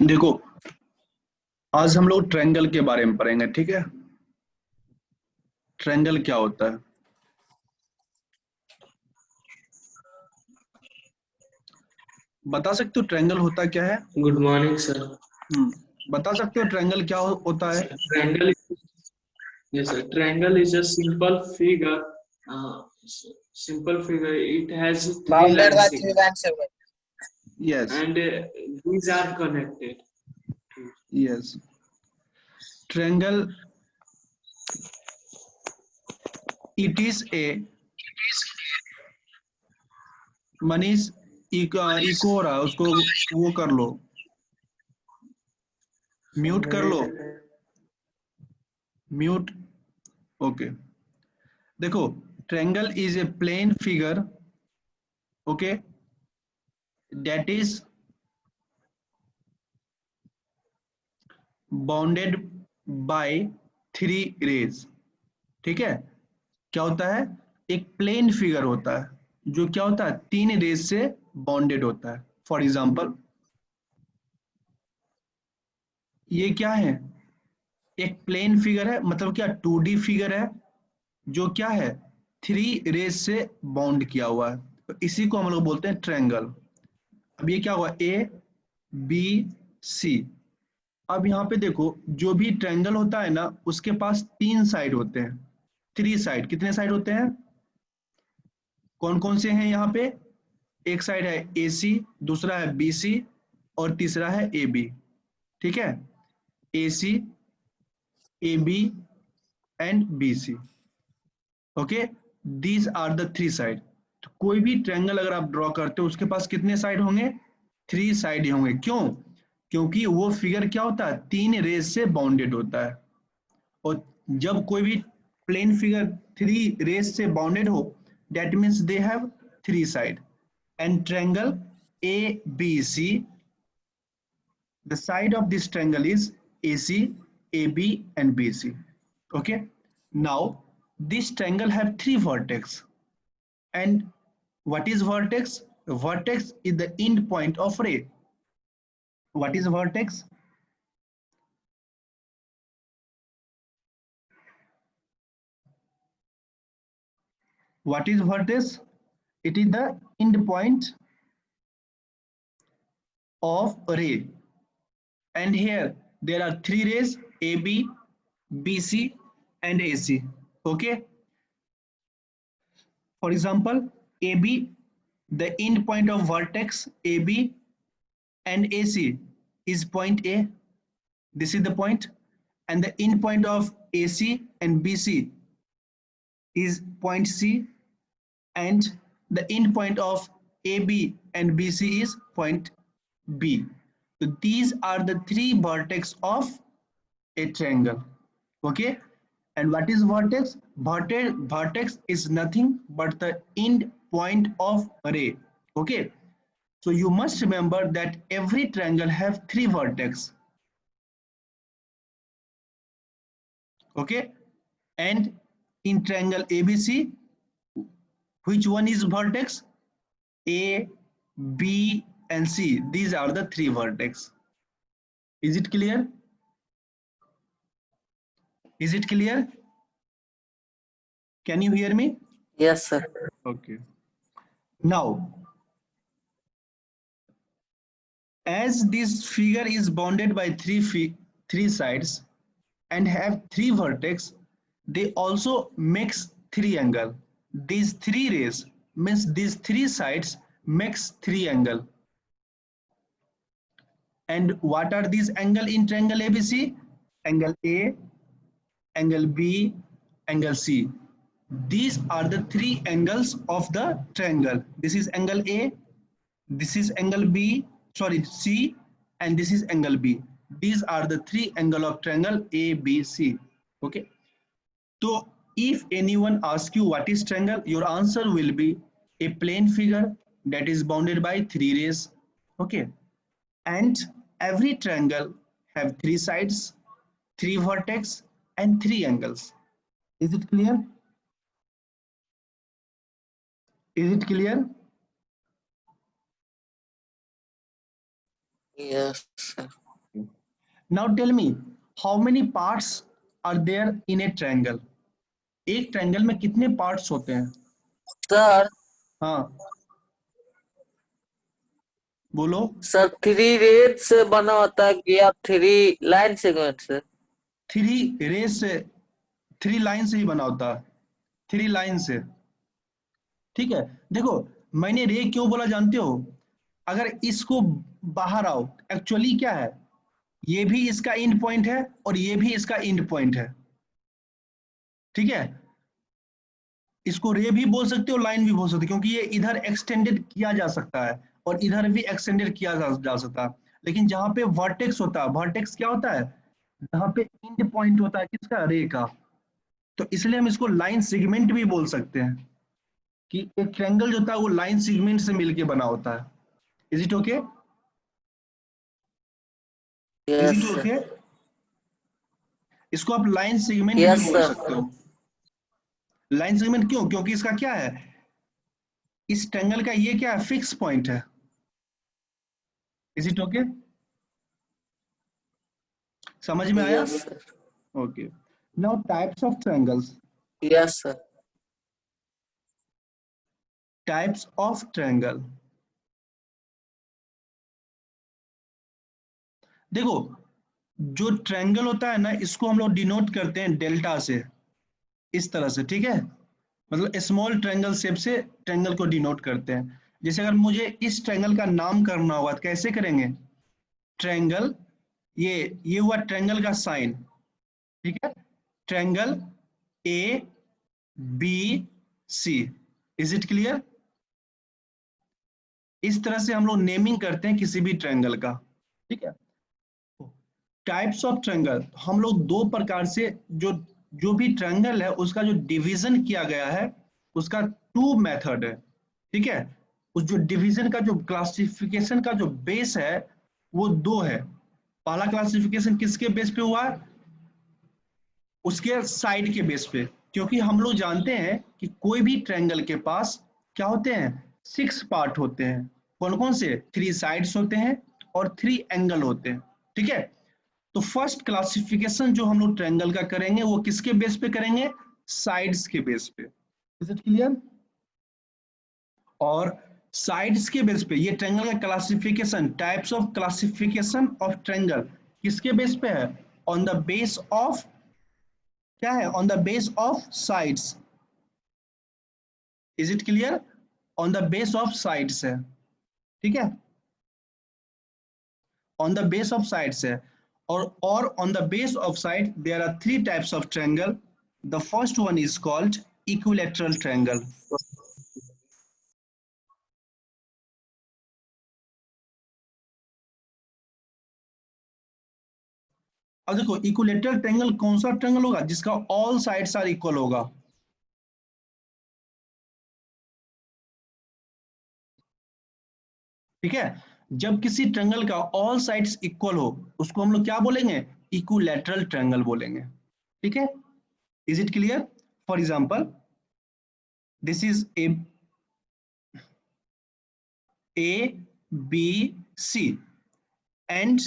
देखो, आज हम लोग ट्रायंगल के बारे में पढ़ेंगे, ठीक है। ट्रायंगल क्या होता है? बता सकते हो ट्रायंगल होता क्या है? Good morning sir. बता सकते हो ट्रायंगल क्या होता है? Triangle, yes sir. Triangle is a simple figure. Uh, Simple figure. It has three Bounded line by three segments, line segments. Yes, and these are connected. Yes. Triangle, it is a Manish, echo हो रहा है, उसको वो कर लो, mute कर लो, mute. Okay, देखो, triangle is a plane figure, okay, that is bounded by three rays. ठीक है, क्या होता है? एक प्लेन फिगर होता है जो क्या होता है, तीन रेज से बाउंडेड होता है। फॉर एग्जांपल, ये क्या है? एक प्लेन फिगर है, मतलब क्या 2D फिगर है जो क्या है, थ्री रेज से बाउंड किया हुआ है, तो इसी को हम लोग बोलते हैं ट्रायंगल। अब ये क्या हुआ, ए बी सी। अब यहाँ पे देखो, जो भी ट्रायंगल होता है ना, उसके पास तीन साइड होते हैं, थ्री साइड। कितने साइड होते हैं? कौन कौन से हैं यहाँ पे? एक साइड है ए सी, दूसरा है बी सी, और तीसरा है ए बी। ठीक है, A C, A B and B C. Okay, these are the three side. तो कोई भी ट्रायंगल अगर आप ड्रॉ करते हो, उसके पास कितने साइड होंगे? थ्री साइड ही होंगे। क्यों? क्योंकि वो फिगर क्या होता है, तीन रेज से बाउंडेड होता है। और जब कोई भी प्लेन फिगर थ्री रेज से बाउंडेड हो, that means they have three side. And triangle A B C, the side of this triangle is AC, AB and BC. Okay. Now this triangle have three vertex. And what is vertex? Vertex is the end point of ray. What is vertex? What is vertex? It is the end point of ray. And here there are three rays, AB, BC and AC. Okay. For example, AB, the end point of vertex AB and AC is point A. This is the point. And the end point of AC and BC is point C. And the end point of AB and BC is point B. So these are the three vertex of a triangle. Okay. And what is vertex? Vertex is nothing but the end point of ray. Okay. So you must remember that every triangle have three vertex. Okay. And in triangle ABC, which one is vertex? A, B and C. These are the three vertex. Is it clear? Is it clear? Can you hear me? Yes, sir. Okay. Now, as this figure is bounded by three sides and have three vertex, they also makes three angle. These three rays means these three sides makes three angle. And what are these angle in triangle ABC? Angle A, angle B, angle C. These are the three angles of the triangle. This is angle A, this is angle B, sorry, C, and this is angle B. These are the three angle of triangle A, B, C. Okay. So if anyone asks you what is triangle, your answer will be a plane figure that is bounded by three rays. Okay. And every triangle have three sides, three vertex and three angles. Is it clear? Is it clear? Yes, sir. Now tell me, how many parts are there in a triangle? एक triangle में कितने parts होते हैं? Sir हाँ बोलो। Sir 3 raise से बना होता है कि आप 3 लाइन सेगमेंट से? थ्री रेस से, थ्री लाइन से ही बना होता है, थ्री लाइन से। ठीक है, देखो मैंने रे क्यों बोला जानते हो? अगर इसको बाहर आओ, एक्चुअली क्या है, ये भी इसका एंड पॉइंट है और ये भी इसका एंड पॉइंट है। ठीक है, इसको रे भी बोल सकते हो, लाइन भी बोल सकते हो, क्योंकि ये इधर एक्सटेंडेड किया जा सकता है और इधर भी एक्सटेंडेड किया जा सकता है। लेकिन जहां पे वर्टेक्स होता है, वर्टेक्स क्या होता है, जहां पे एंड पॉइंट होता है किसका, रे का, तो इसलिए हम इसको लाइन सेगमेंट भी बोल सकते हैं कि एक ट्रायंगल जो होता है वो लाइन सेगमेंट से मिलके बना होता है। Is it okay? Is yes it sir. Okay? इसको आप लाइन सेगमेंट भी यस बोल सर। सकते हो। लाइन सेगमेंट क्यों? क्योंकि इसका क्या है, इस ट्रायंगल का ये क्या है, फिक्स पॉइंट है। Is it okay? समझ में आया? Yes sir. Okay, now types of triangles. Yes sir. Types of triangle, देखो जो ट्रायंगल होता है ना, इसको हम लोग डिनोट करते हैं डेल्टा से, इस तरह से। ठीक है, मतलब स्मॉल ट्रायंगल शेप से ट्रायंगल को डिनोट करते हैं। जैसे अगर मुझे इस ट्रायंगल का नाम करना होगा तो कैसे करेंगे? ट्रायंगल, ये हुआ ट्रायंगल का साइन। ठीक है, triangle A B C. Is it clear? इस तरह से हम लोग नेमिंग करते हैं किसी भी ट्रायंगल का। ठीक है, टाइप्स ऑफ ट्रायंगल, हम लोग दो प्रकार से, जो जो भी ट्रायंगल है उसका जो डिवीजन किया गया है उसका टू मेथड है। ठीक है, उस जो डिवीजन का जो क्लासिफिकेशन का जो बेस है वो दो है। पहला क्लासिफिकेशन किसके बेस पे हुआ है? उसके साइड के बेस पे, क्योंकि हम लोग जानते हैं कि कोई भी ट्रायंगल के पास क्या होते हैं, 6 पार्ट होते हैं। कौन कौन से? 3 साइड्स होते हैं और 3 एंगल होते हैं। ठीक है, तो फर्स्ट क्लासिफिकेशन जो हम लोग ट्रायंगल का करेंगे वो किसके बेस पे करेंगे? साइड्स के बेस पे। Is it clear? और साइड्स के बेस पे ये ट्रायंगल का classification, types of classification of triangle किसके बेस पे है? ऑन द बेस ऑफ, क्या है, on the base of sides. Is it clear? On the base of sides है। ठीक है, on the base of sides है। और on the base of side there are 3 types of triangle. The first one is called equilateral triangle. अब देखो equilateral triangle कौन सा triangle होगा? जिसका ऑल साइड्स आर इक्वल होगा। ठीक है, जब किसी ट्रायंगल का ऑल साइड्स इक्वल हो उसको हम लोग क्या बोलेंगे? इक्विलैटरल ट्रायंगल बोलेंगे। ठीक है, is it clear? For example, this is A B C and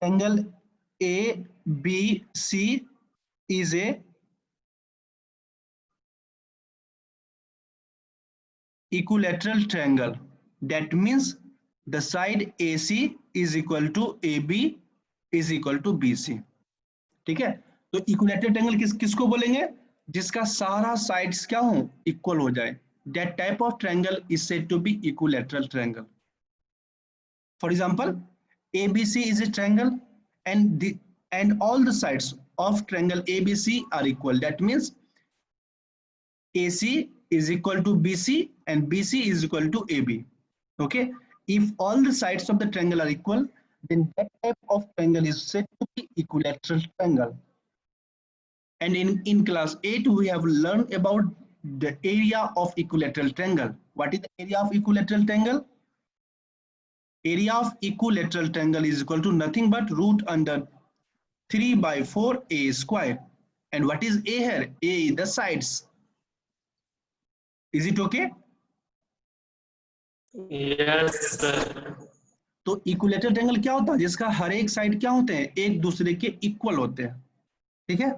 angle ABC is a equilateral triangle. That means the side AC is equal to AB is equal to BC. ठीक है, तो equilateral triangle किसको बोलेंगे? जिसका सारा sides क्या हो, equal हो जाए। That type of triangle is said to be equilateral triangle. For example, ABC is a triangle and all the sides of triangle ABC are equal. That means AC is equal to BC and BC is equal to AB. Okay, if all the sides of the triangle are equal, then that type of triangle is said to be equilateral triangle. And in class 8 we have learned about the area of equilateral triangle. What is the area of equilateral triangle? Area of equilateral triangle is equal to nothing but root under 3 by 4 a square. And what is a here? A is the sides. Is it okay? Yes, sir. तो equilateral triangle क्या होता है? जिसका हर एक side क्या होते हैं? एक दूसरे के इक्वल होते हैं, ठीक है।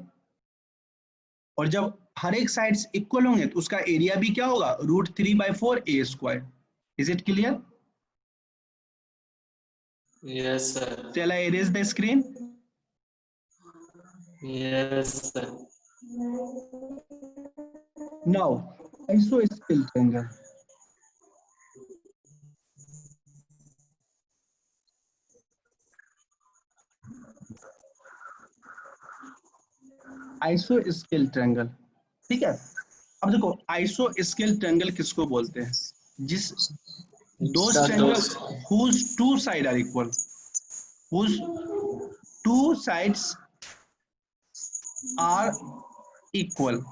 और जब हर एक साइड्स इक्वल होंगे तो उसका एरिया भी क्या होगा? √3/4 a²। Is it clear? Yes, sir. Shall I erase the screen? Yes, sir. Now, isosceles triangle. आइसोस्केल ट्रायंगल, ठीक है। अब देखो आइसोस्केल ट्रायंगल किसको बोलते हैं? जिस those triangle whose two side are equal, whose two sides are equal,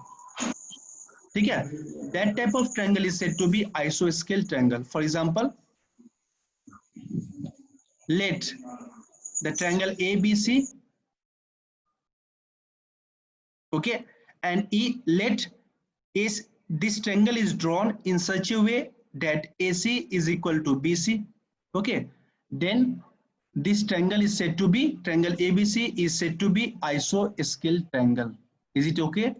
ठीक है। that type of triangle is said to be isosceles triangle. For example, let the triangle ABC, okay, and let is this triangle is drawn in such a way that AC is equal to BC, okay, then this triangle is said to be, triangle ABC is said to be isosceles triangle. Is it okay?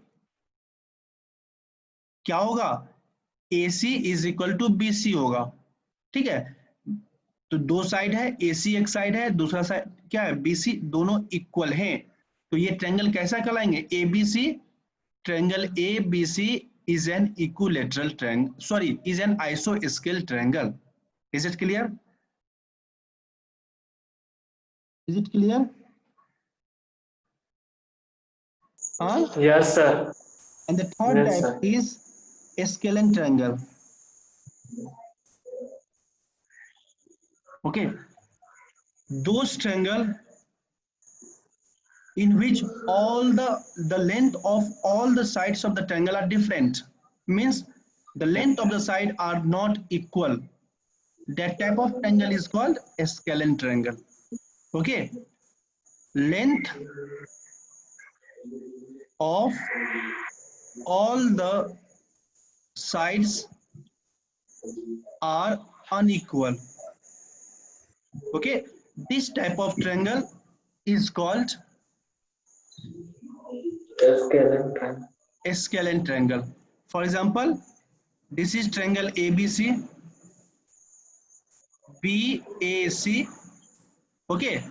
क्या होगा? AC is equal to BC होगा, ठीक है। तो दो side है, AC एक side है, दूसरा साइड क्या है? BC, दोनों इक्वल हैं, तो ये ट्रायंगल कैसा कहलाएंगे? ABC। triangle ABC is an equilateral triangle, sorry, is an isosceles triangle. Is it clear? Is it clear? Huh? Yes, sir. And the third Yes, type sir. is a scalene triangle. Okay, those triangle in which all the length of all the sides of the triangle are different, means the length of the side are not equal. That type of triangle is called a scalene triangle. Okay, length of all the sides are unequal. Okay, this type of triangle is called Scalene triangle. a scalene triangle. For example, this is triangle ABC, BAC, okay,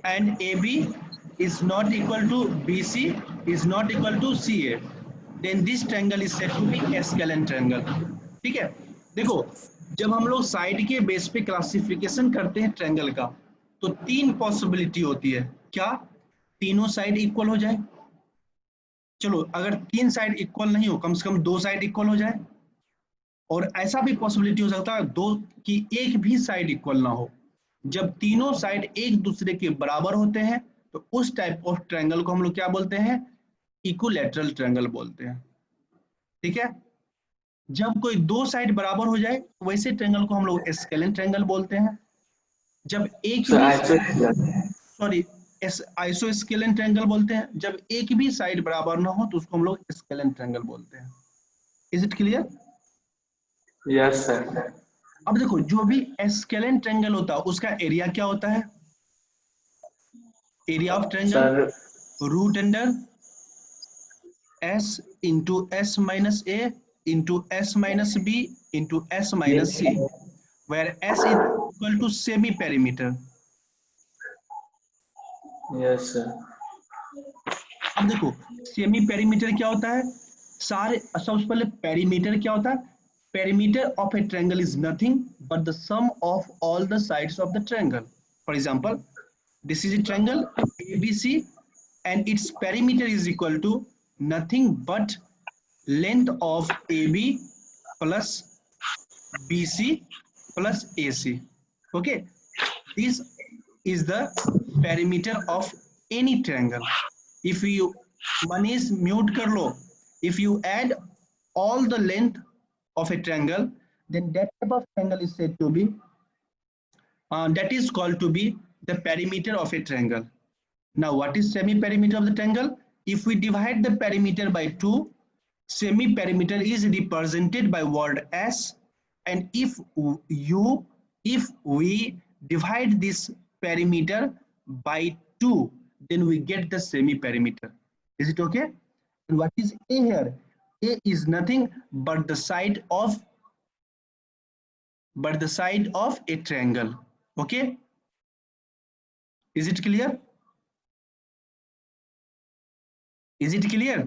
and AB is not equal to BC, is not equal to CA, then this triangle is said to be a scalene triangle, ठीक है। देखो, जब हम लोग side के base पे classification करते हैं ट्रायंगल का, तो तीन पॉसिबिलिटी होती है। क्या? तीनों साइड इक्वल हो जाए, चलो अगर तीन साइड इक्वल नहीं हो, कम से कम दो साइड इक्वल हो जाए, और ऐसा भी पॉसिबिलिटी हो सकता है दो की एक भी साइड इक्वल ना हो। जब तीनों साइड एक दूसरे के बराबर होते हैं तो उस टाइप ऑफ ट्रायंगल को हम लोग क्या बोलते हैं? इक्विलैटरल ट्रायंगल बोलते हैं, ठीक है। जब कोई दो साइड बराबर हो जाए वैसे ट्रायंगल को हम लोग स्केलेन ट्रायंगल बोलते हैं। जब एक So भी isosceles. सॉरी आइसोस्केलेन ट्रायंगल बोलते हैं, जब एक भी साइड बराबर ना हो तो उसको हम लोग स्केलेन ट्रायंगल बोलते हैं। Is it clear? Yes, sir. अब देखो, जो भी स्केलेन ट्रायंगल होता है उसका एरिया क्या होता है? Area of triangle Sir, root under s into s minus a into s minus b into s minus c, where s is equal to semi perimeter. yes, sir. अब देखो, semi perimeter क्या होता है? सारे सबसे पहले पेरीमीटर क्या होता है? Perimeter of a triangle is nothing but the sum of all the sides of the triangle. For example, this is a triangle ABC and its perimeter is equal to nothing but length of AB plus BC plus AC. Okay, this is the perimeter of any triangle. If you Manish mute kar lo, if you add all the length of a triangle, then that type of triangle is said to be that is called to be the perimeter of a triangle. Now, what is semi-perimeter of the triangle? If we divide the perimeter by 2, semi-perimeter is represented by word S, and if we divide this perimeter by 2, then we get the semi perimeter. Is it okay? And what is A here? A is nothing but the side of a triangle. Okay, is it clear? Is it clear?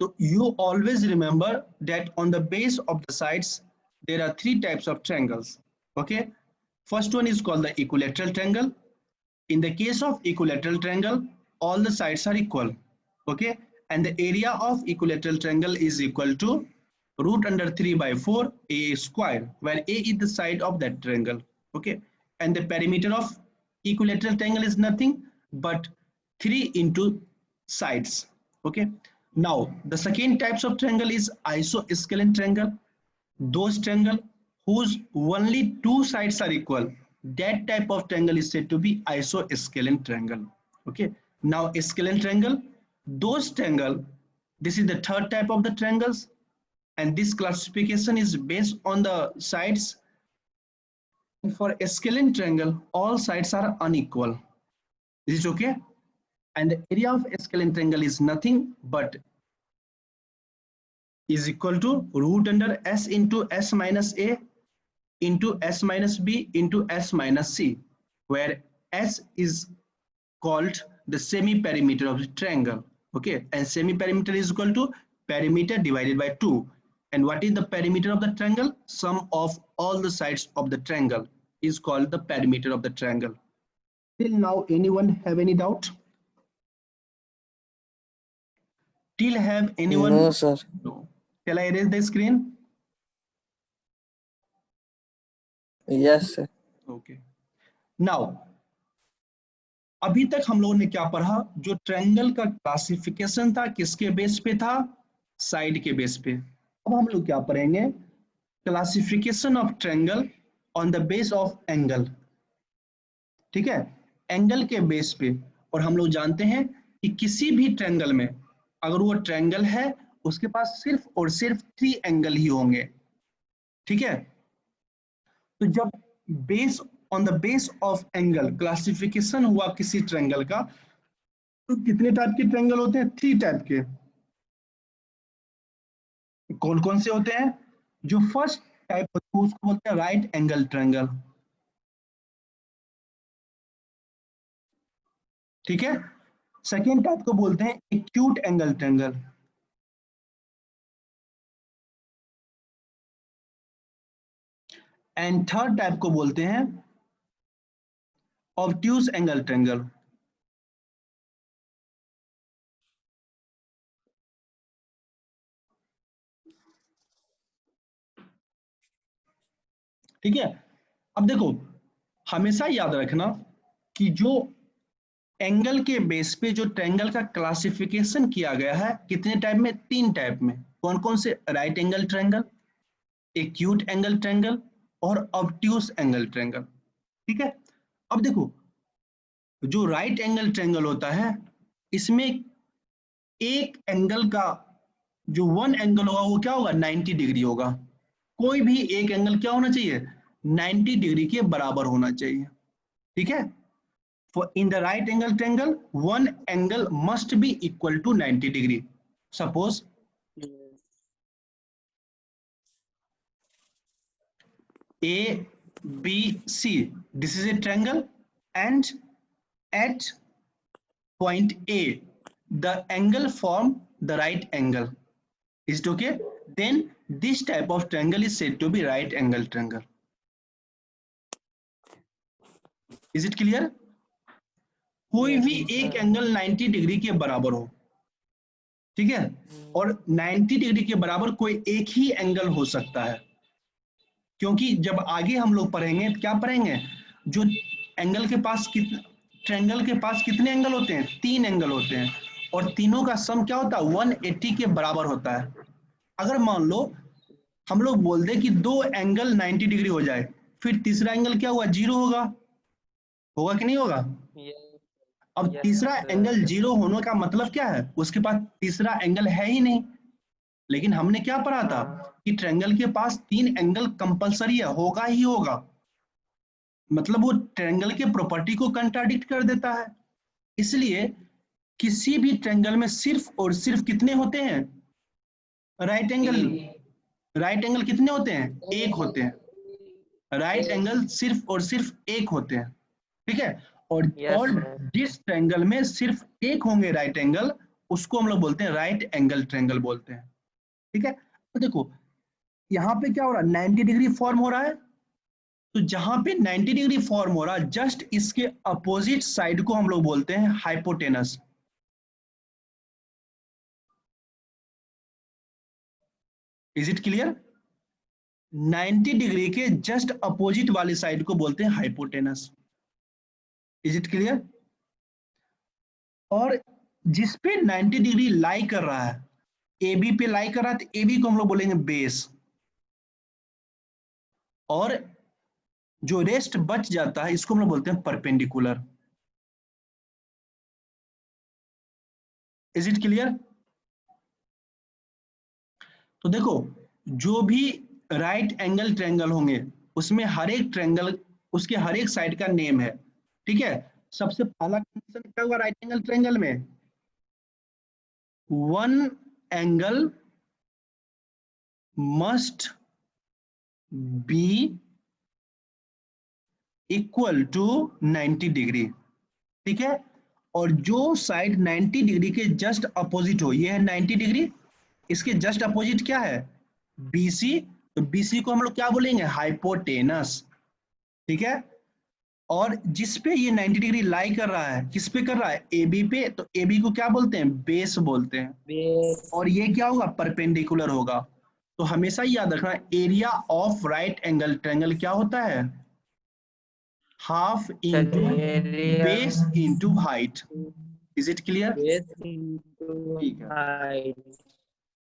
So you always remember that on the base of the sides there are 3 types of triangles. Okay, first one is called the equilateral triangle. In the case of equilateral triangle, all the sides are equal. Okay, and the area of equilateral triangle is equal to root under 3 by 4 a square, where a is the side of that triangle. Okay, and the perimeter of equilateral triangle is nothing but 3 into sides. Okay, now the second types of triangle is isosceles triangle. Those triangle whose only 2 sides are equal, that type of triangle is said to be isosceles triangle. Okay, now scalene triangle, those triangle, this is the third type of the triangles, and this classification is based on the sides. For a scalene triangle, all sides are unequal. Is it okay? And the area of a scalene triangle is nothing but is equal to root under s into s minus a into s minus b into s minus c, where s is called the semi perimeter of the triangle. Okay, and semi perimeter is equal to perimeter divided by 2. And what is the perimeter of the triangle? Sum of all the sides of the triangle is called the perimeter of the triangle. Till now, anyone have any doubt? Till have anyone? No, sir. No. Shall I erase the screen? Yes, sir. Okay. Now, अभी तक हम लोगों ने क्या पढ़ा? जो triangle का classification था किसके बेस पे था? साइड के बेस पे. अब हम लोग क्या पढ़ेंगे? Classification of triangle on the base of angle. ठीक है, एंगल के बेस पे. और हम लोग जानते हैं कि किसी भी ट्रायंगल में अगर वो ट्रायंगल है उसके पास सिर्फ और सिर्फ 3 एंगल ही होंगे. ठीक है, तो जब base on the base of angle classification हुआ किसी ट्रायंगल का, तो कितने टाइप के ट्रायंगल होते हैं? 3 टाइप के. कौन कौन से होते हैं? जो फर्स्ट टाइप होता है उसको बोलते हैं राइट एंगल ट्रायंगल. ठीक है, सेकेंड टाइप को बोलते हैं acute angle triangle. And third type को बोलते हैं ऑब्ट्यूज एंगल ट्रायंगल. ठीक है, अब देखो हमेशा याद रखना कि जो एंगल के बेस पे जो ट्रायंगल का क्लासिफिकेशन किया गया है कितने टाइप में? 3 टाइप में. कौन कौन से? Right angle triangle, acute angle triangle और ऑब्ट्यूज एंगल ट्रायंगल. ठीक है, अब देखो जो राइट एंगल ट्रायंगल होता है इसमें एक एंगल का जो वन एंगल होगा वो क्या होगा? 90 डिग्री होगा. कोई भी एक एंगल क्या होना चाहिए? 90 डिग्री के बराबर होना चाहिए. ठीक है, for in the right angle triangle one angle must be equal to 90 degree. Suppose A B C, this is a triangle, and at point A the angle form the right angle. Is it okay? Then this type of triangle is said to be right angle triangle. Is it clear? कोई भी एक angle 90 degree के बराबर हो. ठीक है, और 90 degree के बराबर कोई एक ही एंगल हो सकता है, क्योंकि जब आगे हम लोग पढ़ेंगे क्या पढ़ेंगे? जो एंगल के पास ट्रायंगल के पास कितने एंगल होते हैं? 3 एंगल होते हैं, और तीनों का सम क्या होता है? 180 के बराबर होता है. अगर मान लो हम लोग बोल दें कि 2 एंगल 90 डिग्री हो जाए, फिर तीसरा एंगल क्या हुआ? 0 होगा. होगा कि नहीं होगा? अब तीसरा एंगल 0 होने का मतलब क्या है? उसके पास तीसरा एंगल है ही नहीं. लेकिन हमने क्या पढ़ा था कि ट्रायंगल के पास 3 एंगल कंपलसरी है, होगा ही होगा. मतलब वो ट्रायंगल के प्रॉपर्टी को कंट्राडिक्ट कर देता है। इसलिए किसी भी ट्रायंगल में सिर्फ और सिर्फ कितने होते हैं? Right angle. राइट एंगल कितने होते हैं? एक होते हैं। राइट एंगल सिर्फ और सिर्फ एक होते हैं, ठीक है। यस और सर। जिस ट्रायंगल में सिर्फ एक होंगे राइट एंगल, उसको हम लोग बोलते हैं राइट एंगल ट्रायंगल बोलते हैं, ठीक है। तो देखो यहाँ पे क्या हो रहा है, 90 डिग्री फॉर्म हो रहा है। तो जहां पे 90 डिग्री फॉर्म हो रहा है, जस्ट इसके अपोजिट साइड को हम लोग बोलते हैं hypotenuse. Is it clear? 90 degree के जस्ट अपोजिट वाली साइड को बोलते हैं हाइपोटेनस। Is it clear? और जिस पे 90 डिग्री लाई कर रहा है, ए बी पे लाई कर रहा है, तो ए बी को हम लोग बोलेंगे बेस। और जो रेस्ट बच जाता है, इसको हम लोग बोलते हैं परपेंडिकुलर। Is it clear? तो देखो जो भी राइट एंगल ट्रायंगल होंगे, उसमें हर एक ट्रायंगल, उसके हर एक साइड का नेम है, ठीक है। सबसे पहला कंडीशन क्या होगा राइट एंगल ट्रायंगल में? One angle must be equal to 90 degree, ठीक है। और जो साइड 90 डिग्री के जस्ट अपोजिट हो, ये है 90 डिग्री, इसके जस्ट अपोजिट क्या है? BC। तो BC को हम लोग क्या बोलेंगे? हाइपोटेनस, ठीक है। और जिस पे ये 90 डिग्री लाई कर रहा है, किस पे कर रहा है? AB पे। तो AB को क्या बोलते हैं? बेस बोलते हैं। बेस। और ये क्या होगा? परपेंडिकुलर होगा। तो हमेशा याद रखना, area of right angle triangle क्या होता है? Half into area base into height. Is it clear? Base into ठीक है। हाइट।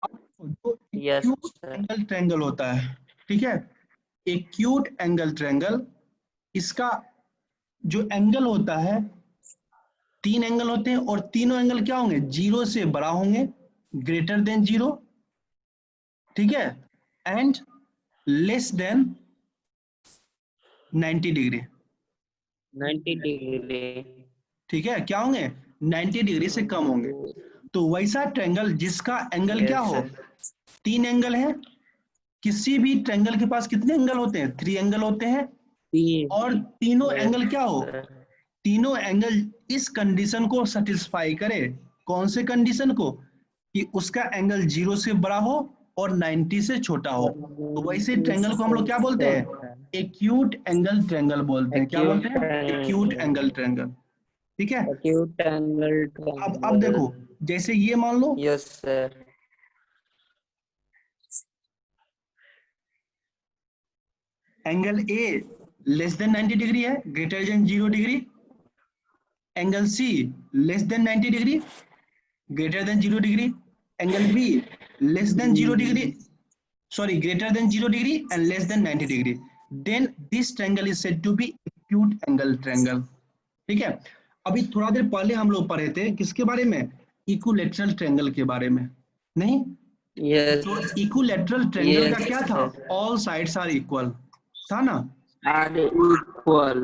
अब जो yes acute sir. Angle triangle होता है, ठीक है, एक्यूट एंगल ट्रायंगल, इसका जो एंगल होता है, तीन एंगल होते हैं, और तीनों एंगल क्या होंगे? जीरो से बड़ा होंगे, ग्रेटर देन जीरो, ठीक है, and less than 90 degree, 90 degree. ठीक है। क्या होंगे? 90 डिग्री से कम होंगे। तो वैसा ट्रायंगल जिसका एंगल क्या यस हो? सर। तीन एंगल है। किसी भी ट्रायंगल के पास कितने एंगल होते हैं? 3 एंगल होते हैं। तीन। और तीनों यस एंगल क्या हो? सर। तीनों एंगल इस कंडीशन को सेटिस्फाई करे। कौन से कंडीशन को? कि उसका एंगल 0 से बड़ा हो और 90 से छोटा हो। तो वैसे ट्रायंगल को हम लोग क्या बोलते हैं? एक्यूट एंगल ट्रायंगल बोलते हैं। क्या बोलते एक्यूट हैं? एक्यूट एंगल ट्रायंगल, ठीक है। एक्यूट एंगल अब ट्रायंगल। देखो, जैसे ये मान लो yes sir. Angle A less than 90 degree है, greater than 0 degree. Angle C less than 90 degree, greater than 0 degree. Angle B less than 0 degree, sorry, greater than 0 degree and less than 90 degree, then this triangle is said to be acute angle triangle, ठीक है। अभी थोड़ा देर पहले हम लोग पढ़े थे किसके बारे में? इक्विलैटरल ट्रायंगल के बारे में, नहीं? यस। तो इक्विलैटरल ट्रायंगल का यस क्या था? Sir. All sides are equal, था ना? Are equal.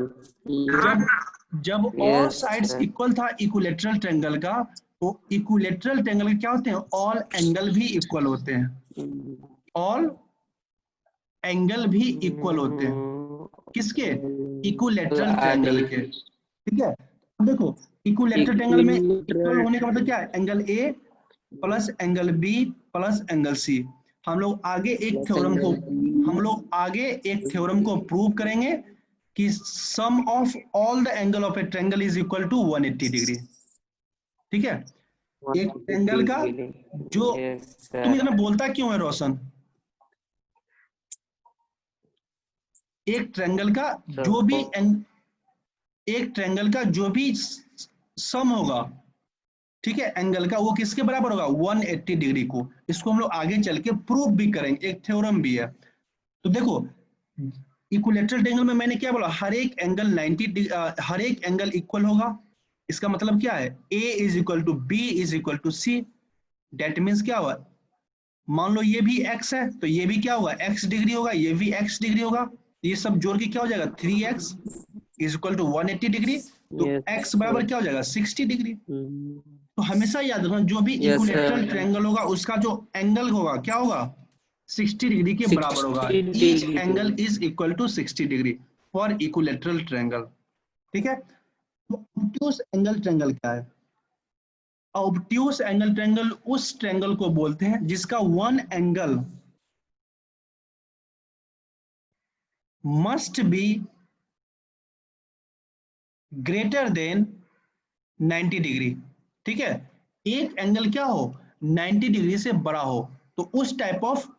जब जब all yes sides sir. Equal था इक्विलैटरल ट्रायंगल का, तो इक्विलैटरल ट्रायंगल के क्या होते हैं? ऑल एंगल भी इक्वल होते हैं। ऑल एंगल भी इक्वल होते हैं। किसके? इक्विलैटरल ट्रायंगल के, ठीक है। अब देखो इक्विलैटरल ट्रायंगल में इक्वल होने का मतलब क्या है? Angle A plus angle B plus angle C. हम लोग आगे एक थ्योरम को प्रूव करेंगे कि sum of all the angle of a triangle is equal to 180 degree, ठीक है। एक ट्रायंगल का जो, तुम इतना बोलता क्यों है रोशन? एक ट्रायंगल का जो भी एक ट्रायंगल का जो भी सम होगा, ठीक है, एंगल का, वो किसके बराबर होगा? 180 डिग्री को। इसको हम लोग आगे चल के प्रूव भी करेंगे, एक थ्योरम भी है। तो देखो इक्विलैटरल ट्रायंगल में मैंने क्या बोला? हर एक एंगल 90, हर एक एंगल इक्वल होगा। इसका मतलब क्या है? A is equal to B is equal to C. That means क्या हुआ? मान लो ये भी x है, तो ये भी क्या होगा? x डिग्री होगा, ये भी x डिग्री होगा, ये सब जोड़ के क्या हो जाएगा 3x is equal to 180 degree, तो Yes, x बराबर क्या हो जाएगा 60 डिग्री। mm, तो हमेशा याद रखना जो भी yes, इक्विलेटरल ट्रायंगल होगा उसका जो एंगल होगा क्या होगा 60 डिग्री के बराबर होगा। 60 each degree. Angle is equal to 60 degree for equilateral triangle. ठीक है, तो ऑब्ट्यूज एंगल ट्रायंगल क्या है? ऑब्ट्यूज एंगल ट्रायंगल उस ट्रायंगल को बोलते हैं जिसका one angle must be greater than 90 degree. ठीक है, एक एंगल क्या हो 90 डिग्री से बड़ा हो, तो उस टाइप ऑफ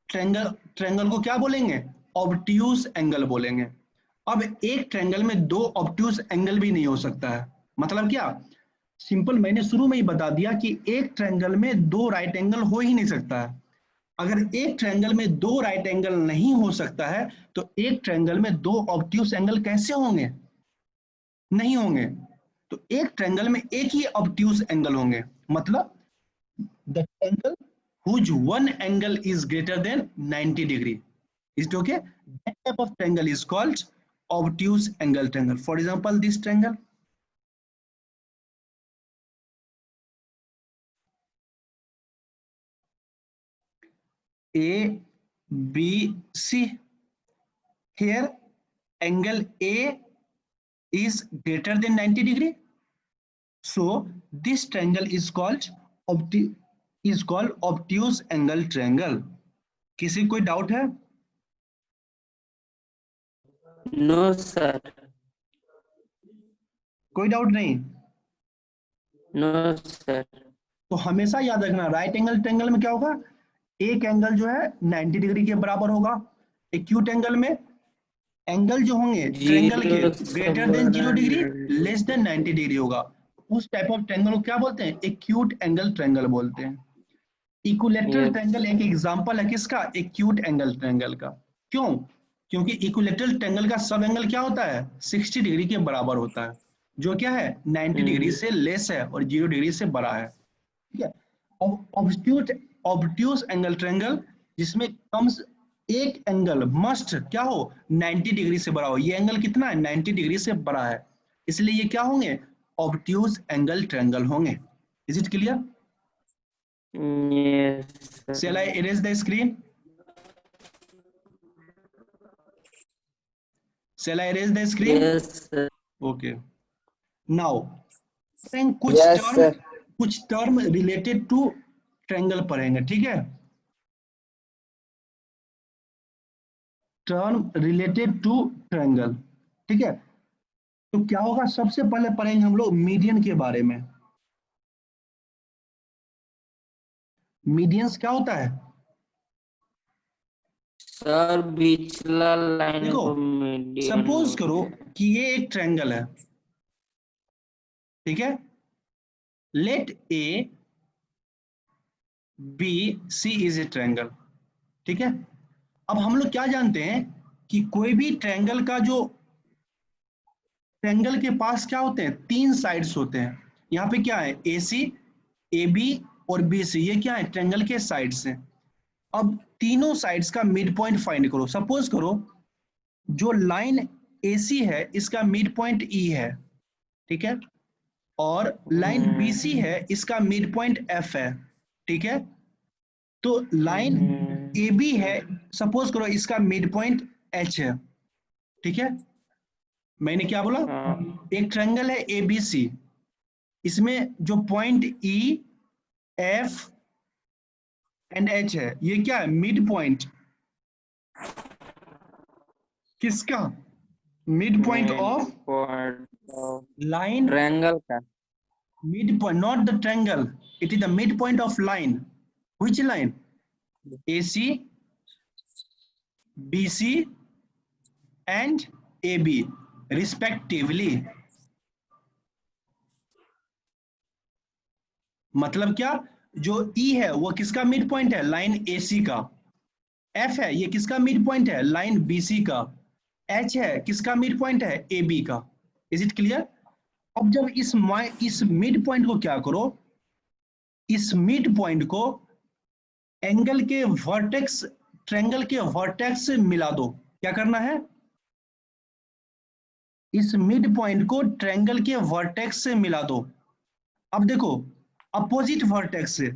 ट्रायंगल को क्या बोलेंगे ऑब्ट्यूज एंगल बोलेंगे। अब एक ट्रायंगल में दो ऑब्ट्यूज एंगल भी नहीं हो सकता है, मतलब क्या सिंपल, मैंने शुरू में ही बता दिया कि एक ट्रायंगल में दो राइट एंगल हो ही नहीं सकता है। अगर एक ट्रायंगल में दो राइट एंगल नहीं हो सकता है तो एक ट्रायंगल में दो ऑब्ट्यूज एंगल कैसे होंगे, नहीं होंगे। तो एक ट्रायंगल में एक ही ऑब्ट्यूज एंगल होंगे, मतलब the triangle whose one angle is greater than 90 degree. Is it okay? That type of triangle is called obtuse angle triangle. For example, this triangle. A, B, C. Here, angle A is greater than 90 degree. So, this triangle is called obtuse angle triangle. किसी कोई doubt है? No, sir. कोई doubt नहीं? No, sir. तो हमेशा याद रखना right angle triangle में क्या होगा, एक एंगल जो है 90 डिग्री के बराबर होगा। एक्यूट एंगल में एंगल जो होंगे ट्रायंगल के 0 से ग्रेटर देन 0 बड़ा डिग्री 90 लेस देन 90 डिग्री होगा। उस टाइप ऑफ ट्रायंगल को क्या बोलते हैं एक्यूट एंगल ट्रायंगल बोलते हैं। Equilateral Yes. ट्रायंगल एक एग्जांपल है किसका, एक्यूट एंगल ट्रायंगल का। क्यों? क्योंकि इक्विलेटरल ट्रायंगल का सब एंगल क्या होता है 60 डिग्री के बराबर होता है, जो क्या है 90 डिग्री से लेस है और 0 डिग्री से बड़ा है। ठीक है, ऑब्ट्यूज एंगल ट्रायंगल जिसमें कम एक एंगल मस्ट क्या हो 90 डिग्री से बड़ा हो, ये एंगल कितना है 90 डिग्री से बड़ा है, इसलिए ये क्या होंगे ऑब्ट्यूज एंगल ट्रायंगल होंगे। Is it clear? Yes, Shall I sir. erase the screen? Shall I erase the screen? Yes, sir. Okay. Now, कुछ Yes, टर्म sir. कुछ टर्म रिलेटेड टू ट्रायंगल पढ़ेंगे, ठीक है। टर्म रिलेटेड टू ट्रायंगल, ठीक है। तो क्या होगा, सबसे पहले पढ़ेंगे हम लोग मीडियन के बारे में। मीडियंस क्या होता है? सर बीचला लाइन देखो को मीडियन सपोज करो कि ये एक ट्रायंगल है, ठीक है। Let A B C is a triangle, ठीक है। अब हम लोग क्या जानते हैं कि कोई भी ट्रायंगल का जो ट्रायंगल के पास क्या होते हैं तीन साइड्स होते हैं। यहाँ पे क्या है ए सी ए बी और बी सी, ये क्या है ट्रायंगल के साइड्स हैं। अब तीनों साइड्स का मिड पॉइंट फाइंड करो। सपोज करो जो लाइन AC है इसका मिड पॉइंट E है, ठीक है, और लाइन BC है इसका मिड पॉइंट F है, ठीक है। तो लाइन AB है, सपोज करो इसका मिड पॉइंट H है, ठीक है। मैंने क्या बोला, एक ट्रायंगल है ABC, इसमें जो point E F and H है ये क्या है मिड पॉइंट किसका, mid point of line, triangle का midpoint, not the triangle, it is the midpoint of line. Which line? AC, BC and AB respectively. मतलब क्या, जो E है वो किसका मिड पॉइंट है लाइन AC का, F है ये किसका मिड पॉइंट है लाइन BC का, H है किसका मिड पॉइंट है AB का। Is it clear? अब जब इस मिड पॉइंट को क्या करो, इस मिड पॉइंट को एंगल के वर्टेक्स ट्रायंगल के वर्टेक्स से मिला दो। क्या करना है, इस मिड पॉइंट को ट्रायंगल के वर्टेक्स से मिला दो। अब देखो अपोजिट वर्टेक्स से,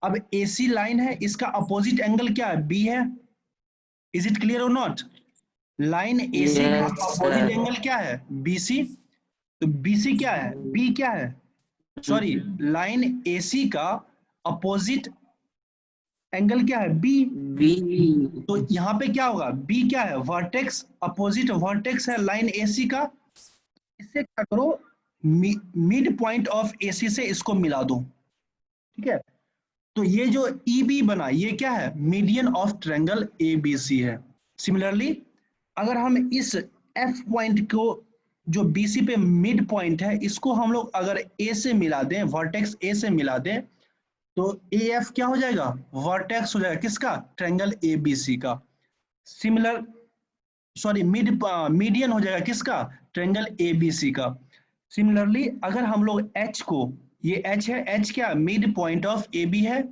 अब AC लाइन है, इसका अपोजिट एंगल क्या है, B है। इज इट क्लियर और नॉट? लाइन AC का Yes, अपोजिट sir. एंगल क्या है, BC। तो BC क्या है, B क्या है, सॉरी, लाइन AC का अपोजिट एंगल क्या है, B। B. तो यहाँ पे क्या होगा, B क्या है, वर्टेक्स, अपोजिट वर्टेक्स है लाइन AC का। इससे क्या करो, मिड पॉइंट ऑफ AC से इसको मिला दो, ठीक है। तो ये जो EB बना, ये क्या है, मीडियन ऑफ ट्रायंगल ABC है। सिमिलरली अगर हम इस F पॉइंट को, जो BC पे मिड पॉइंट है, इसको हम लोग अगर A से मिला दें, वर्टेक्स A से मिला दें, तो AF क्या हो जाएगा, वर्टेक्स हो जाएगा किसका, ट्रायंगल ABC का। सिमिलर, सॉरी, मीडियन हो जाएगा किसका, ट्रायंगल ABC का। सिमिलरली अगर हम लोग H को, ये H है, H क्या, मिड पॉइंट ऑफ AB है,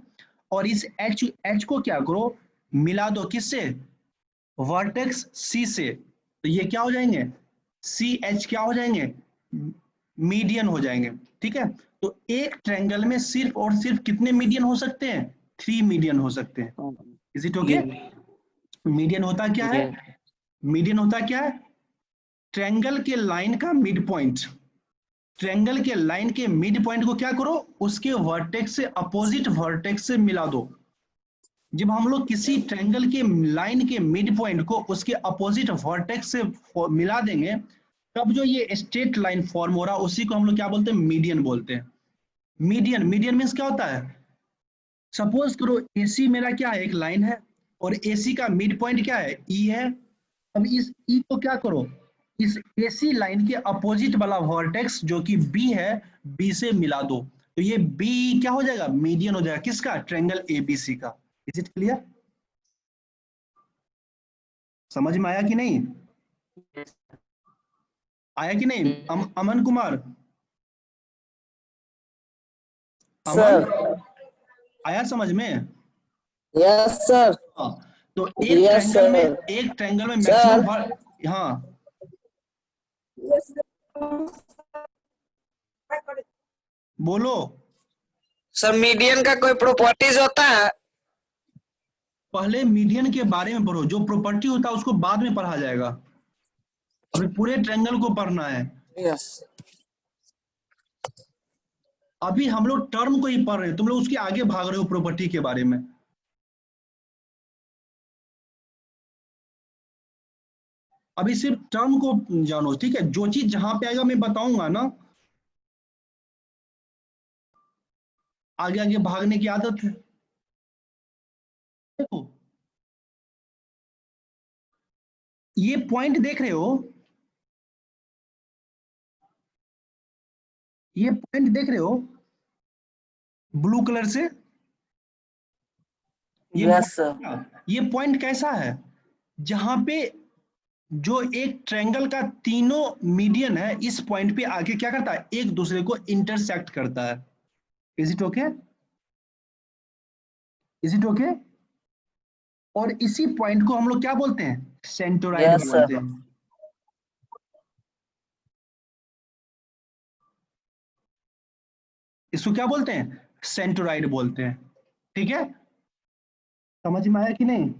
और इस H को क्या करो, मिला दो किससे, वर्टेक्स C से, तो ये क्या हो जाएंगे, CH क्या हो जाएंगे, मीडियन हो जाएंगे, ठीक है। तो एक ट्रायंगल में सिर्फ और सिर्फ कितने मीडियन हो सकते हैं, 3 मीडियन हो सकते हैं। Is it okay? Yeah. Median होता क्या है, Yeah. मीडियन होता क्या है, ट्रायंगल के लाइन का मिड पॉइंट, ट्रायंगल के लाइन के मिड पॉइंट को क्या करो, उसके वर्टेक्स से, अपोजिट वर्टेक्स से मिला दो। जब हम लोग किसी ट्रायंगल के लाइन के मिड पॉइंट को उसके अपोजिट वर्टेक्स से मिला देंगे, तब जो ये स्ट्रेट लाइन फॉर्म हो रहा है, उसी को हम लोग क्या बोलते हैं, मीडियन बोलते हैं। मीडियन, मीडियन मीन्स क्या होता है, सपोज करो AC मेरा क्या है, एक लाइन है, और AC का मिड पॉइंट क्या है, E है। अब इस E को क्या करो, इस AC लाइन के अपोजिट वाला वर्टेक्स जो कि B है, B से मिला दो, तो ये B क्या हो जाएगा, मीडियन हो जाएगा किसका, ट्रायंगल ABC का। Is it clear? समझ में आया कि नहीं, आया कि नहीं, अमन कुमार, अमन, Sir. आया समझ में? Yes, sir. हाँ, तो Yes, sir. एक ट्रायंगल में मैक्सिमम Sir. हाँ, बोलो। सर मीडियन का कोई प्रॉपर्टीज होता है? पहले मीडियन के बारे में पढ़ो, जो प्रॉपर्टी होता है उसको बाद में पढ़ा जाएगा, अभी पूरे ट्रायंगल को पढ़ना है। Yes. अभी हम लोग टर्म को ही पढ़ रहे हैं, तुम लोग उसके आगे भाग रहे हो प्रॉपर्टी के बारे में। अभी सिर्फ टर्म को जानो, ठीक है, जो चीज जहां पे आएगा मैं बताऊंगा ना, आगे आगे भागने की आदत है। देखो ये पॉइंट देख रहे हो, ये पॉइंट देख रहे हो ब्लू कलर से, ये Yes, sir. ये पॉइंट कैसा है, जहां पे जो एक ट्रायंगल का तीनों मीडियन है, इस पॉइंट पे आके क्या करता है, एक दूसरे को इंटरसेक्ट करता है। Is it okay? Is it okay? और इसी पॉइंट को हम लोग क्या बोलते हैं, सेंटरोइड Yes, sir. बोलते हैं। इसको क्या बोलते हैं, सेंटरोइड बोलते हैं, ठीक है। समझ में आया कि नहीं?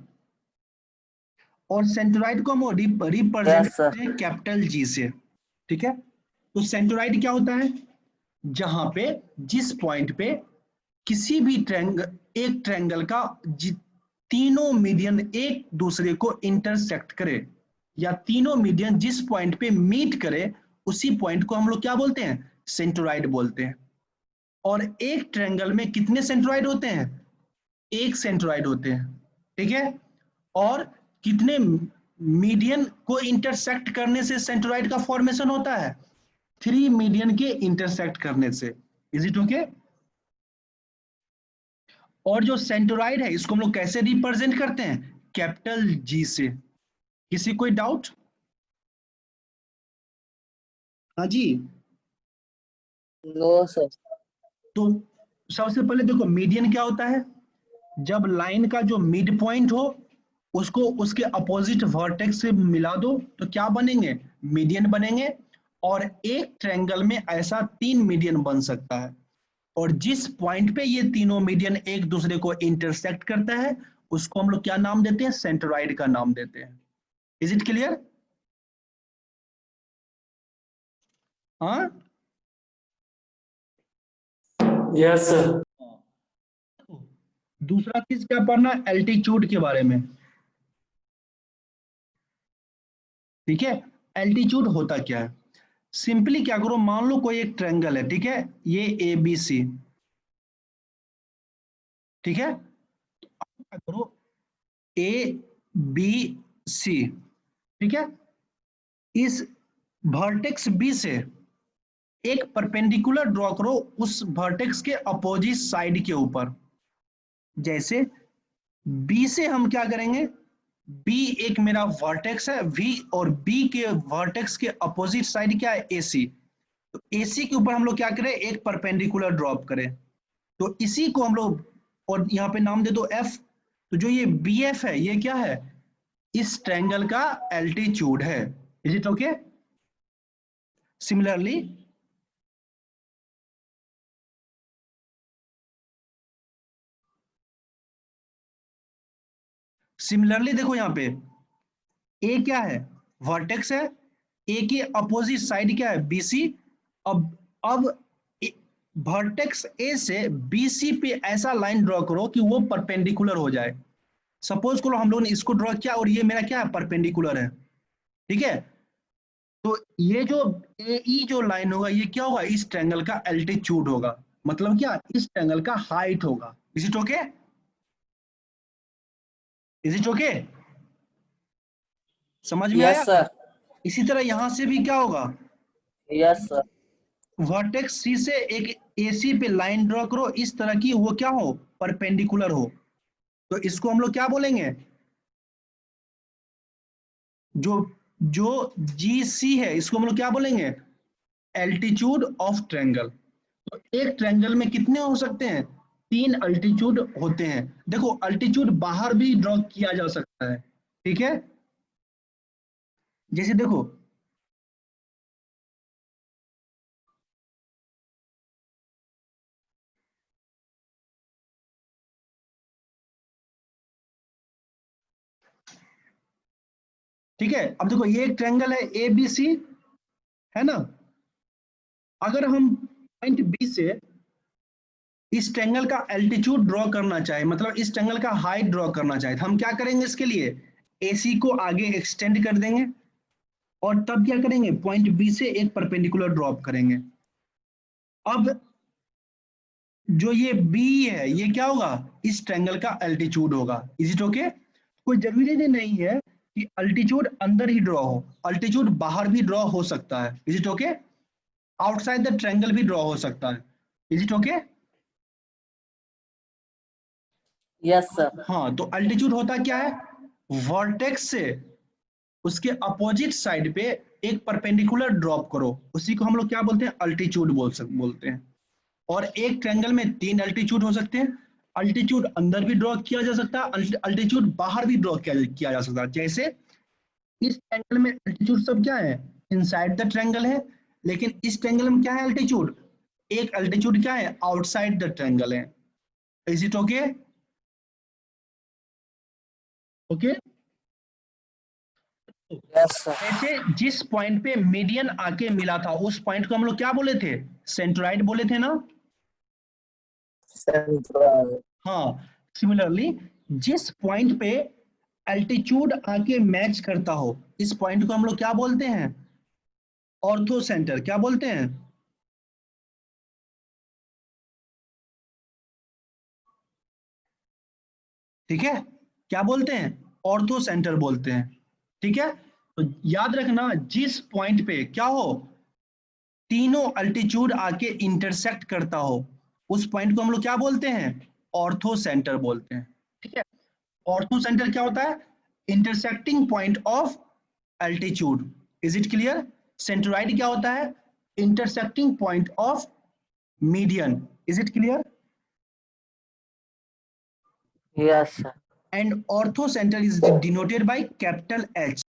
और सेंटरोइड को हम रिप्रेजेंट Yes, sir. करते हैं कैपिटल G से, ठीक है। तो सेंटरोइड क्या होता है, जहां पे, जिस पॉइंट पे किसी भी ट्रायंगल, एक ट्रायंगल का तीनों मीडियन एक दूसरे को इंटरसेक्ट करे, या तीनों मीडियन जिस पॉइंट पे मीट करे, उसी पॉइंट को हम लोग क्या बोलते हैं, सेंटरोइड बोलते हैं। और एक ट्रायंगल में कितने सेंटरोइड होते हैं, एक सेंटरोइड होते हैं, ठीक है। और कितने मीडियन को इंटरसेक्ट करने से सेंटरोइड का फॉर्मेशन होता है, 3 मीडियन के इंटरसेक्ट करने से। Is it okay? और जो सेंटरोइड है, इसको हम लोग कैसे रिप्रेजेंट करते हैं, कैपिटल G से। किसी कोई डाउट? हाँ जी। No, sir. तो सबसे पहले देखो मीडियन क्या होता है, जब लाइन का जो मिड पॉइंट हो उसको उसके अपोजिट वर्टेक्स से मिला दो तो क्या बनेंगे, मीडियन बनेंगे। और एक ट्रायंगल में ऐसा 3 मीडियन बन सकता है, और जिस पॉइंट पे ये तीनों मीडियन एक दूसरे को इंटरसेक्ट करता है उसको हम लोग क्या नाम देते हैं, सेंट्रोइड का नाम देते हैं। Is it clear? हाँ, Yes, sir. दूसरा चीज क्या पढ़ना, एल्टीट्यूड के बारे में। ठीक है, एल्टीट्यूड होता क्या है, सिंपली क्या करो, मान लो कोई एक ट्रायंगल है, ठीक है, ये ए बी सी, ठीक है, क्या करो, ए बी सी, ठीक है, इस वर्टेक्स बी से एक परपेंडिकुलर ड्रॉ करो उस वर्टेक्स के अपोजिट साइड के ऊपर। जैसे बी से हम क्या करेंगे, बी एक मेरा वर्टेक्स है वी, और बी के वर्टेक्स के अपोजिट साइड क्या है, ए सी। तो ए सी के ऊपर हम लोग क्या करें, एक परपेंडिकुलर ड्रॉप करें, तो इसी को हम लोग, और यहाँ पे नाम दे दो एफ। तो जो ये बी एफ है ये क्या है, इस ट्रायंगल का एल्टीट्यूड है। Is it okay? सिमिलरली देखो यहाँ पे ए क्या है, वर्टेक्स है, ए के अपोजिट साइड क्या है, बीसी। अब वर्टेक्स ए से बीसी पे ऐसा लाइन ड्रॉ करो कि वो परपेंडिकुलर हो जाए। सपोज करो हम लोगों ने इसको ड्रॉ किया और ये मेरा क्या है, परपेंडिकुलर है, ठीक है। तो ये जो ए ई जो लाइन होगा ये क्या होगा, इस ट्रायंगल का एल्टीट्यूड होगा, मतलब क्या, इस ट्रायंगल का हाइट होगा। Is it okay? Is it okay? समझ में आया? Yes sir. इसी तरह यहां से भी क्या होगा, यस सर। वर्टेक्स सी से एक एसी पे लाइन ड्रॉ करो इस तरह की, वो क्या हो, परपेंडिकुलर हो। तो इसको हम लोग क्या बोलेंगे, जो जो जी सी है इसको हम लोग क्या बोलेंगे, एल्टीट्यूड ऑफ ट्रायंगल। तो एक ट्रायंगल में कितने हो सकते हैं, 3 अल्टीट्यूड होते हैं। देखो अल्टीट्यूड बाहर भी ड्रॉ किया जा सकता है, ठीक है। जैसे देखो, ठीक है, अब देखो ये एक ट्रायंगल है ए बी सी, है ना। अगर हम पॉइंट बी से इस ट्रायंगल का एल्टीट्यूड ड्रॉ करना चाहे, मतलब इस ट्रायंगल का हाइट ड्रॉ करना चाहे, तो हम क्या करेंगे, इसके लिए AC को आगे एक्सटेंड कर देंगे और तब क्या करेंगे, पॉइंट बी से एक परपेंडिकुलर ड्रॉप करेंगे। अब जो ये बी है ये क्या होगा, इस ट्रायंगल का एल्टीट्यूड होगा। Is it okay? कोई जरूरी नहीं है कि अल्टीट्यूड अंदर ही ड्रॉ हो, अल्टीट्यूड बाहर भी ड्रॉ हो सकता है। Is it okay? Outside the triangle भी ड्रॉ हो सकता है। Is it okay? Yes sir. हाँ, तो अल्टीट्यूड होता क्या है, वर्टेक्स से उसके अपोजिट साइड पे एक परपेंडिकुलर ड्रॉप करो, उसी को हम लोग क्या बोलते हैं, अल्टीट्यूड बोलते हैं। और एक ट्रायंगल में 3 अल्टीट्यूड हो सकते हैं। अल्टीट्यूड अंदर भी ड्रॉ किया जा सकता है, अल्टीट्यूड बाहर भी ड्रॉ किया जा सकता है। जैसे इस ट्रायंगल में अल्टीट्यूड सब क्या है, इनसाइड द ट्रायंगल है, लेकिन इस ट्रायंगल में क्या है, अल्टीट्यूड, एक अल्टीट्यूड क्या है, आउटसाइड द ट्रायंगल है। Is it okay? Okay. Yes sir. ऐसे जिस पॉइंट पे मीडियन आके मिला था उस पॉइंट को हम लोग क्या बोले थे, सेंट्रोइड बोले थे ना। सेंट्रल। हाँ, सिमिलरली जिस पॉइंट पे एल्टीट्यूड आके मैच करता हो इस पॉइंट को हम लोग क्या बोलते हैं, ऑर्थो सेंटर। क्या बोलते हैं, ठीक है, क्या बोलते हैं, ऑर्थो सेंटर बोलते हैं। ठीक है, तो याद रखना जिस पॉइंट पे क्या हो, तीनों अल्टीट्यूड आके इंटरसेक्ट करता हो उस पॉइंट को हम लोग क्या बोलते हैं, ऑर्थो सेंटर बोलते हैं। ठीक है, ऑर्थो सेंटर क्या होता है, intersecting point of altitude. Is it clear? Centroid क्या होता है, intersecting point of median. Is it clear? Yes sir. and orthocenter is denoted by capital H.